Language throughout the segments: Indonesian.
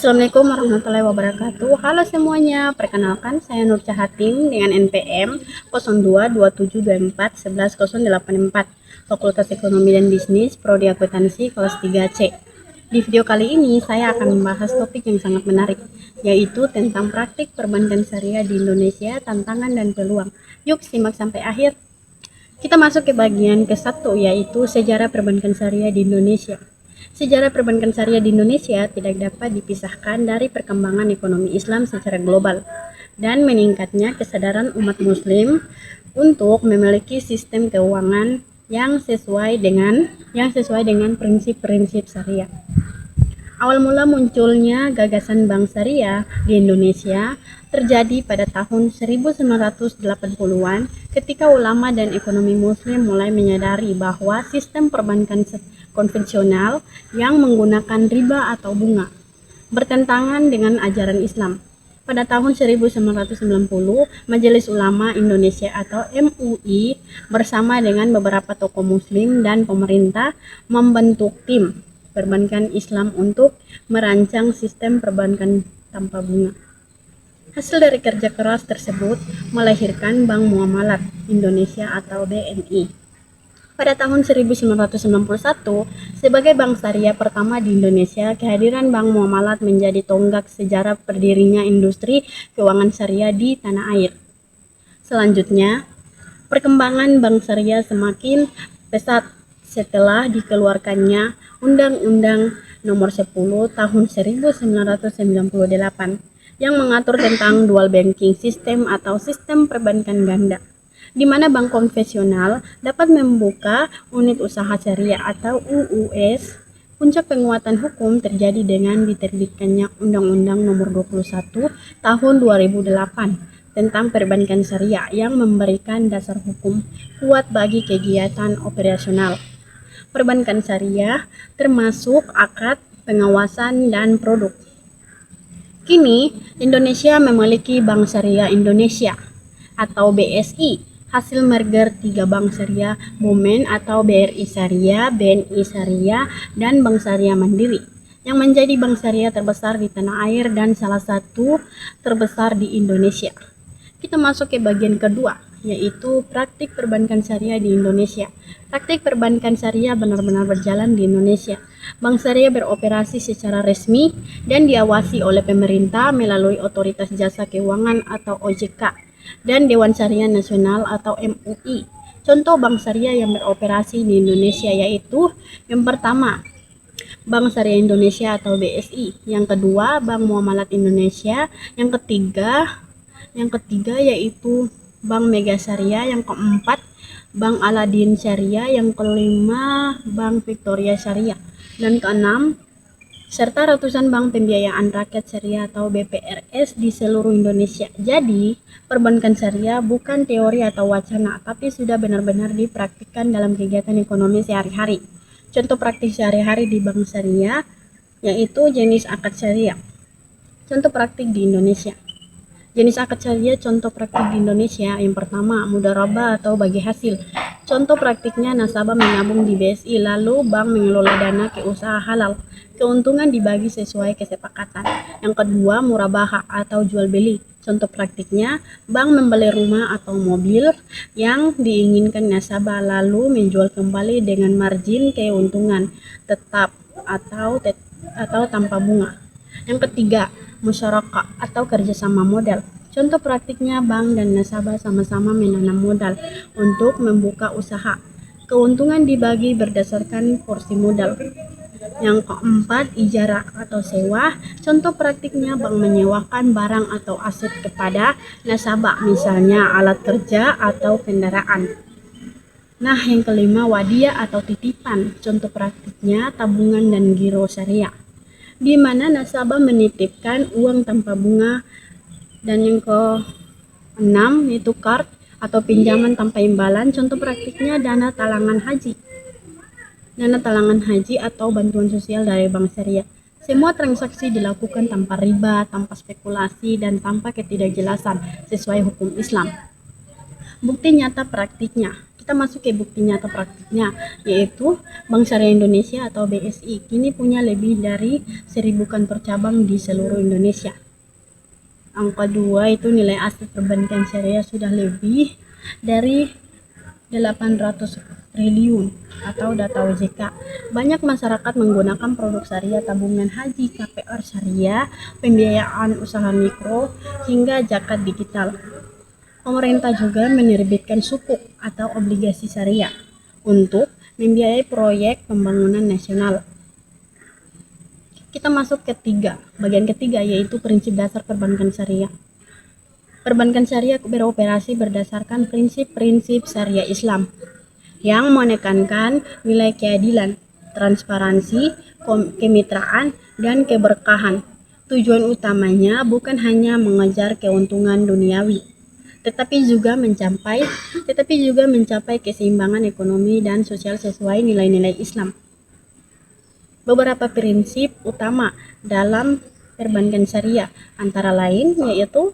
Assalamualaikum warahmatullahi wabarakatuh. Halo semuanya, perkenalkan saya Nur Cahating dengan NPM 022724111084, Fakultas Ekonomi dan Bisnis, Prodi Akuntansi kelas 3C. Di video kali ini saya akan membahas topik yang sangat menarik, yaitu tentang praktik perbankan syariah di Indonesia, tantangan dan peluang. Yuk simak sampai akhir. Kita masuk ke bagian ke-1, yaitu sejarah perbankan syariah di Indonesia. Sejarah perbankan syariah di Indonesia tidak dapat dipisahkan dari perkembangan ekonomi Islam secara global dan meningkatnya kesadaran umat muslim untuk memiliki sistem keuangan yang sesuai dengan prinsip-prinsip syariah. Awal mula munculnya gagasan bank syariah di Indonesia terjadi pada tahun 1980-an ketika ulama dan ekonomi muslim mulai menyadari bahwa sistem perbankan konvensional yang menggunakan riba atau bunga bertentangan dengan ajaran Islam. Pada tahun 1990, Majelis Ulama Indonesia atau MUI bersama dengan beberapa tokoh muslim dan pemerintah membentuk tim perbankan Islam untuk merancang sistem perbankan tanpa bunga. Hasil dari kerja keras tersebut melahirkan Bank Muamalat Indonesia atau BNI. Pada tahun 1991, sebagai bank syariah pertama di Indonesia, kehadiran Bank Muamalat menjadi tonggak sejarah berdirinya industri keuangan syariah di tanah air. Selanjutnya, perkembangan bank syariah semakin pesat setelah dikeluarkannya Undang-Undang Nomor 10 Tahun 1998 yang mengatur tentang dual banking system atau sistem perbankan ganda, di mana bank konvensional dapat membuka unit usaha syariah atau UUS. Puncak penguatan hukum terjadi dengan diterbitkannya Undang-Undang Nomor 21 Tahun 2008 tentang perbankan syariah yang memberikan dasar hukum kuat bagi kegiatan operasional perbankan syariah, termasuk akad, pengawasan, dan produk. Kini, Indonesia memiliki Bank Syariah Indonesia atau BSI, hasil merger 3 bank syariah Momen atau BRI Syariah, BNI Syariah, dan Bank Syariah Mandiri, yang menjadi bank syariah terbesar di tanah air dan salah satu terbesar di Indonesia. Kita masuk ke bagian kedua, yaitu praktik perbankan syariah di Indonesia. Praktik perbankan syariah benar-benar berjalan di Indonesia. Bank syariah beroperasi secara resmi dan diawasi oleh pemerintah melalui Otoritas Jasa Keuangan atau OJK dan Dewan Syariah Nasional atau MUI. Contoh bank syariah yang beroperasi di Indonesia yaitu yang pertama, Bank Syariah Indonesia atau BSI, yang kedua Bank Muamalat Indonesia, yang ketiga yaitu Bank Mega Syariah, yang keempat Bank Aladin Syariah, yang kelima Bank Victoria Syariah, dan keenam serta ratusan bank pembiayaan rakyat syariah atau BPRS di seluruh Indonesia. Jadi, perbankan syariah bukan teori atau wacana, tapi sudah benar-benar dipraktikkan dalam kegiatan ekonomi sehari-hari. Contoh praktik sehari-hari di bank syariah yaitu jenis akad syariah. Contoh praktik di Indonesia. Jenis akad syariah contoh praktik di Indonesia, yang pertama mudharabah atau bagi hasil. Contoh praktiknya nasabah menabung di BSI lalu bank mengelola dana ke usaha halal. Keuntungan dibagi sesuai kesepakatan. Yang kedua murabahah atau jual beli. Contoh praktiknya bank membeli rumah atau mobil yang diinginkan nasabah lalu menjual kembali dengan margin keuntungan tetap atau tanpa bunga. Yang ketiga musyarakah atau kerjasama modal. Contoh praktiknya bank dan nasabah sama-sama menanam modal untuk membuka usaha. Keuntungan dibagi berdasarkan porsi modal. Yang keempat ijarah atau sewa. Contoh praktiknya bank menyewakan barang atau aset kepada nasabah, misalnya alat kerja atau kendaraan. Nah, yang kelima wadiah atau titipan. Contoh praktiknya tabungan dan giro syariah, di mana nasabah menitipkan uang tanpa bunga. Dan yang keenam yaitu kard atau pinjaman tanpa imbalan. Contoh praktiknya dana talangan haji atau bantuan sosial dari bank syariah. Semua transaksi dilakukan tanpa riba, tanpa spekulasi, dan tanpa ketidakjelasan sesuai hukum Islam. Bukti nyata praktiknya. Kita masuk ke buktinya atau praktiknya, yaitu Bank Syariah Indonesia atau BSI kini punya lebih dari 1.000 kantor cabang di seluruh Indonesia. Angka 2 itu nilai aset perbankan syariah sudah lebih dari 800 triliun atau data OJK. Banyak masyarakat menggunakan produk syariah, tabungan haji, KPR syariah, pembiayaan usaha mikro, hingga zakat digital. Pemerintah juga menerbitkan sukuk atau obligasi syariah untuk membiayai proyek pembangunan nasional. Kita masuk bagian ketiga, yaitu prinsip dasar perbankan syariah. Perbankan syariah beroperasi berdasarkan prinsip-prinsip syariah Islam yang menekankan nilai keadilan, transparansi, kemitraan, dan keberkahan. Tujuan utamanya bukan hanya mengejar keuntungan duniawi, tetapi juga mencapai keseimbangan ekonomi dan sosial sesuai nilai-nilai Islam. Beberapa prinsip utama dalam perbankan syariah antara lain yaitu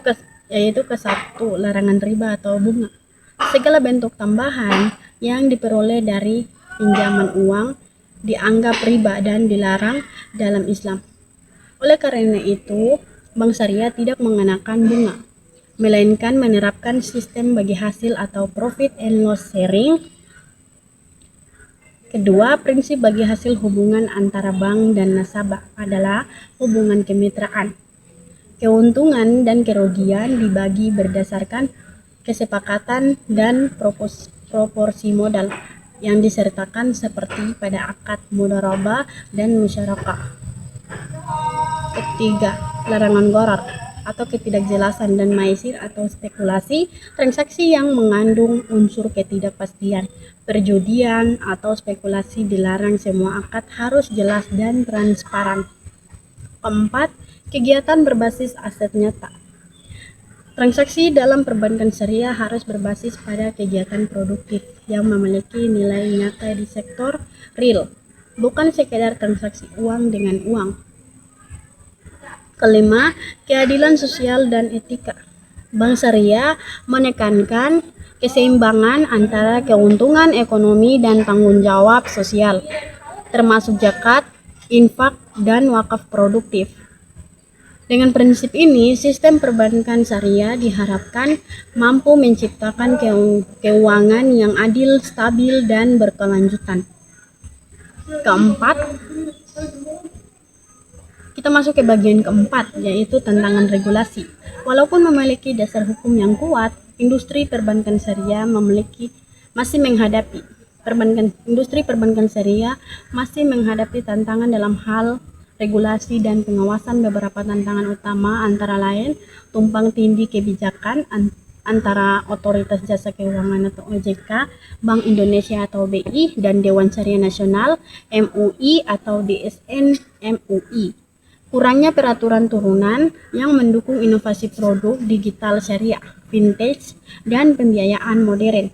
ke-1, larangan riba atau bunga. Segala bentuk tambahan yang diperoleh dari pinjaman uang dianggap riba dan dilarang dalam Islam. Oleh karena itu, Bank Syariah tidak mengenakan bunga, melainkan menerapkan sistem bagi hasil atau profit and loss sharing. Kedua, prinsip bagi hasil hubungan antara bank dan nasabah adalah hubungan kemitraan. Keuntungan dan kerugian dibagi berdasarkan kesepakatan dan proporsi modal yang disertakan seperti pada akad mudharabah dan musyarakah. Ketiga, larangan gharar atau ketidakjelasan dan maisir atau spekulasi, transaksi yang mengandung unsur ketidakpastian. Perjudian atau spekulasi dilarang, semua akad harus jelas dan transparan. Keempat, kegiatan berbasis aset nyata. Transaksi dalam perbankan syariah harus berbasis pada kegiatan produktif yang memiliki nilai nyata di sektor real, bukan sekedar transaksi uang dengan uang. Kelima, keadilan sosial dan etika. Bank Syariah menekankan keseimbangan antara keuntungan ekonomi dan tanggung jawab sosial, termasuk zakat, infak, dan wakaf produktif. Dengan prinsip ini, sistem perbankan syariah diharapkan mampu menciptakan keuangan yang adil, stabil, dan berkelanjutan. Keempat, kita masuk ke bagian keempat, yaitu tantangan regulasi. Walaupun memiliki dasar hukum yang kuat, industri perbankan syariah industri perbankan syariah masih menghadapi tantangan dalam hal regulasi dan pengawasan. Beberapa tantangan utama antara lain tumpang tindih kebijakan antara Otoritas Jasa Keuangan atau OJK, Bank Indonesia atau BI, dan Dewan Syariah Nasional MUI atau DSN MUI. Kurangnya peraturan turunan yang mendukung inovasi produk digital syariah, vintage, dan pembiayaan modern.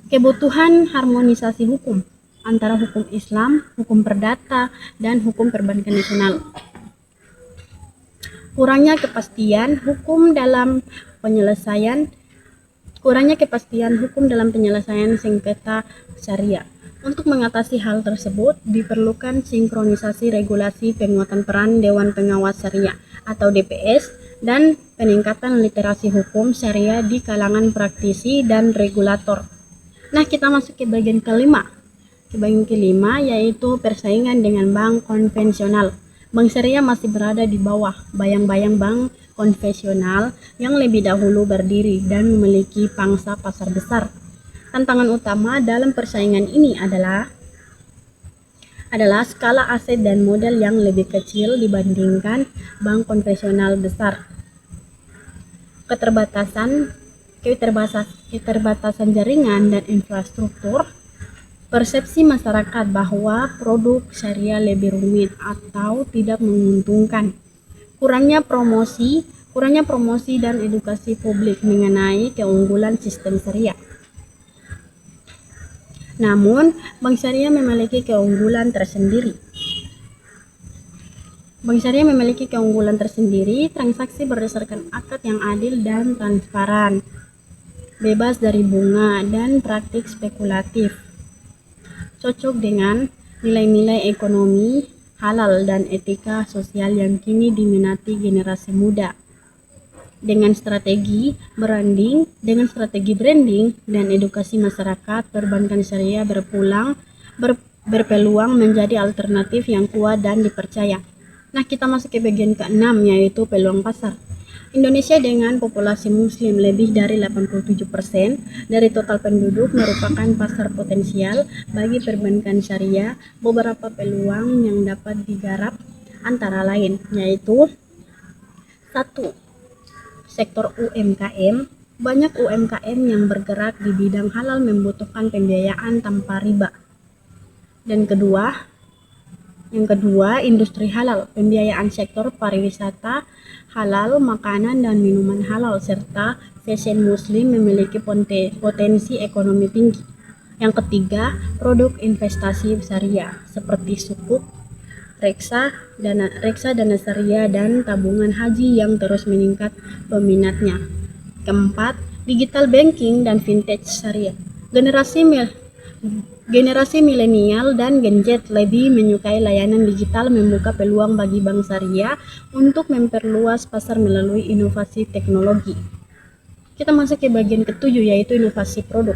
Kebutuhan harmonisasi hukum antara hukum Islam, hukum perdata, dan hukum perbankan nasional. Kurangnya kepastian hukum dalam penyelesaian sengketa syariah. Untuk mengatasi hal tersebut, diperlukan sinkronisasi regulasi, penguatan peran Dewan Pengawas Syariah atau DPS, dan peningkatan literasi hukum syariah di kalangan praktisi dan regulator. Nah, kita masuk ke bagian kelima. Yaitu persaingan dengan bank konvensional. Bank syariah masih berada di bawah bayang-bayang bank konvensional yang lebih dahulu berdiri dan memiliki pangsa pasar besar. Tantangan utama dalam persaingan ini adalah skala aset dan modal yang lebih kecil dibandingkan bank konvensional besar. Keterbatasan jaringan dan infrastruktur. Persepsi masyarakat bahwa produk syariah lebih rumit atau tidak menguntungkan. Kurangnya promosi dan edukasi publik mengenai keunggulan sistem syariah. Namun, Bank Syariah memiliki keunggulan tersendiri, transaksi berdasarkan akad yang adil dan transparan. bebas dari bunga dan praktik spekulatif, cocok dengan nilai-nilai ekonomi halal dan etika sosial yang kini diminati generasi muda. Dengan strategi branding dan edukasi masyarakat, perbankan syariah berpeluang menjadi alternatif yang kuat dan dipercaya. Nah, kita masuk ke bagian ke-6, yaitu peluang pasar. Indonesia dengan populasi muslim lebih dari 87% dari total penduduk merupakan pasar potensial bagi perbankan syariah. Beberapa peluang yang dapat digarap antara lain yaitu: 1. Sektor UMKM. Banyak UMKM yang bergerak di bidang halal membutuhkan pembiayaan tanpa riba. Dan yang kedua, industri halal, pembiayaan sektor pariwisata halal, makanan dan minuman halal, serta fashion muslim memiliki potensi ekonomi tinggi. Yang ketiga, produk investasi syariah seperti sukuk, reksa dana syariah dan tabungan haji yang terus meningkat peminatnya. Keempat, digital banking dan vintage syariah. Generasi milenial dan Gen Z lebih menyukai layanan digital, membuka peluang bagi bank syariah untuk memperluas pasar melalui inovasi teknologi. Kita masuk ke bagian ke-7, yaitu inovasi produk.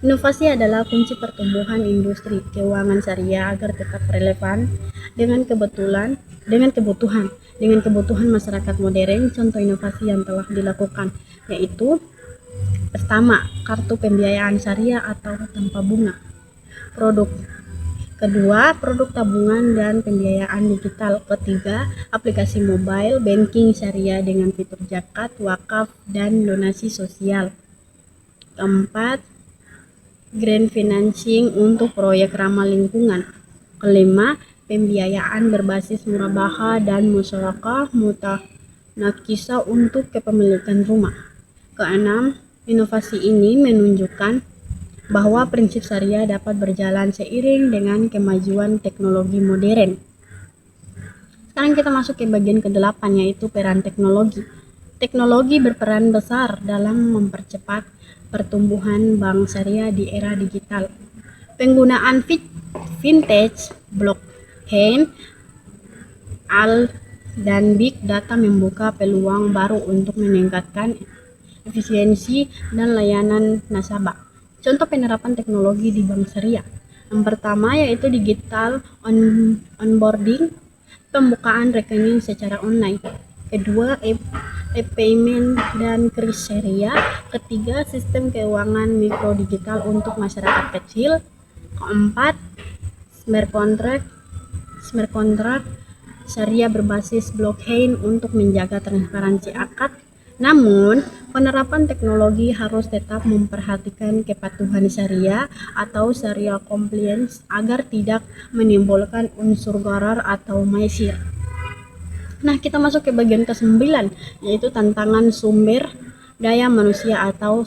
Inovasi adalah kunci pertumbuhan industri keuangan syariah agar tetap relevan dengan kebutuhan masyarakat modern. Contoh inovasi yang telah dilakukan yaitu: pertama, kartu pembiayaan syariah atau tanpa bunga. Kedua, produk tabungan dan pembiayaan digital. Ketiga, aplikasi mobile banking syariah dengan fitur zakat, wakaf, dan donasi sosial. Keempat, grant financing untuk proyek ramah lingkungan. Kelima, pembiayaan berbasis murabaha dan musyarakah mutanakisah untuk kepemilikan rumah. Keenam, inovasi ini menunjukkan bahwa prinsip syariah dapat berjalan seiring dengan kemajuan teknologi modern. Sekarang kita masuk ke bagian ke-8, yaitu peran teknologi. Teknologi berperan besar dalam mempercepat pertumbuhan bank syariah di era digital. Penggunaan vintage, blockchain, dan big data membuka peluang baru untuk meningkatkan efisiensi dan layanan nasabah. Contoh penerapan teknologi di bank syariah. Yang pertama yaitu digital onboarding, pembukaan rekening secara online. Kedua, e-payment dan kris syariah. Ketiga, sistem keuangan mikro digital untuk masyarakat kecil. Keempat, smart contract syariah berbasis blockchain untuk menjaga transparansi akad. Namun, penerapan teknologi harus tetap memperhatikan kepatuhan syariah atau syariah compliance agar tidak menimbulkan unsur gharar atau maisir. Nah, kita masuk ke bagian ke-9, yaitu tantangan sumber daya manusia atau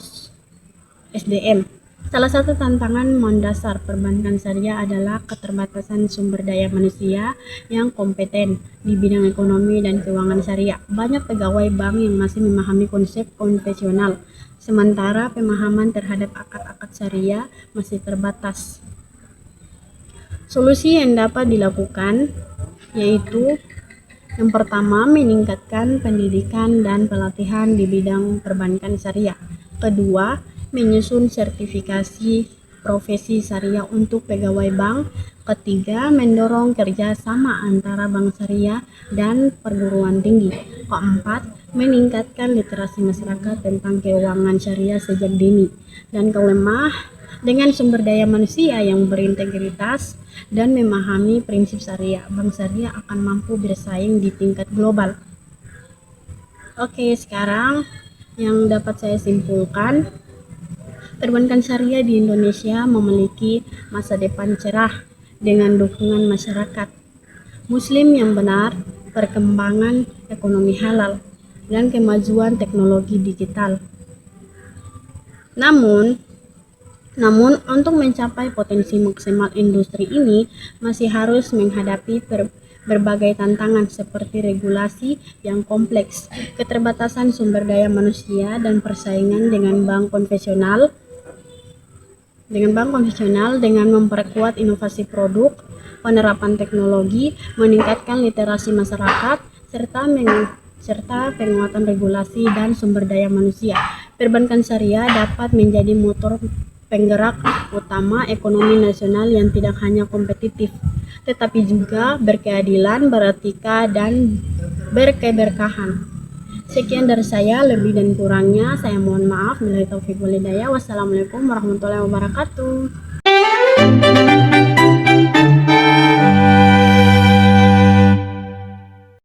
SDM. Salah satu tantangan mendasar perbankan syariah adalah keterbatasan sumber daya manusia yang kompeten di bidang ekonomi dan keuangan syariah. Banyak pegawai bank yang masih memahami konsep konvensional, sementara pemahaman terhadap akad-akad syariah masih terbatas. Solusi yang dapat dilakukan yaitu: yang pertama, meningkatkan pendidikan dan pelatihan di bidang perbankan syariah. Kedua, menyusun sertifikasi profesi syariah untuk pegawai bank. Ketiga, mendorong kerjasama antara bank syariah dan perguruan tinggi. Keempat, meningkatkan literasi masyarakat tentang keuangan syariah sejak dini. Dan kelima, dengan sumber daya manusia yang berintegritas dan memahami prinsip syariah, bank syariah akan mampu bersaing di tingkat global. Oke, sekarang yang dapat saya simpulkan, perbankan syariah di Indonesia memiliki masa depan cerah dengan dukungan masyarakat muslim yang benar, perkembangan ekonomi halal, dan kemajuan teknologi digital. Namun untuk mencapai potensi maksimal industri ini masih harus menghadapi berbagai tantangan seperti regulasi yang kompleks, keterbatasan sumber daya manusia, dan persaingan dengan bank konvensional dengan memperkuat inovasi produk, penerapan teknologi, meningkatkan literasi masyarakat, serta penguatan regulasi dan sumber daya manusia. Perbankan syariah dapat menjadi motor penggerak utama ekonomi nasional yang tidak hanya kompetitif, tetapi juga berkeadilan, beretika, dan berkeberkahan. Sekian dari saya, lebih dan kurangnya saya mohon maaf. Wassalamualaikum warahmatullahi wabarakatuh.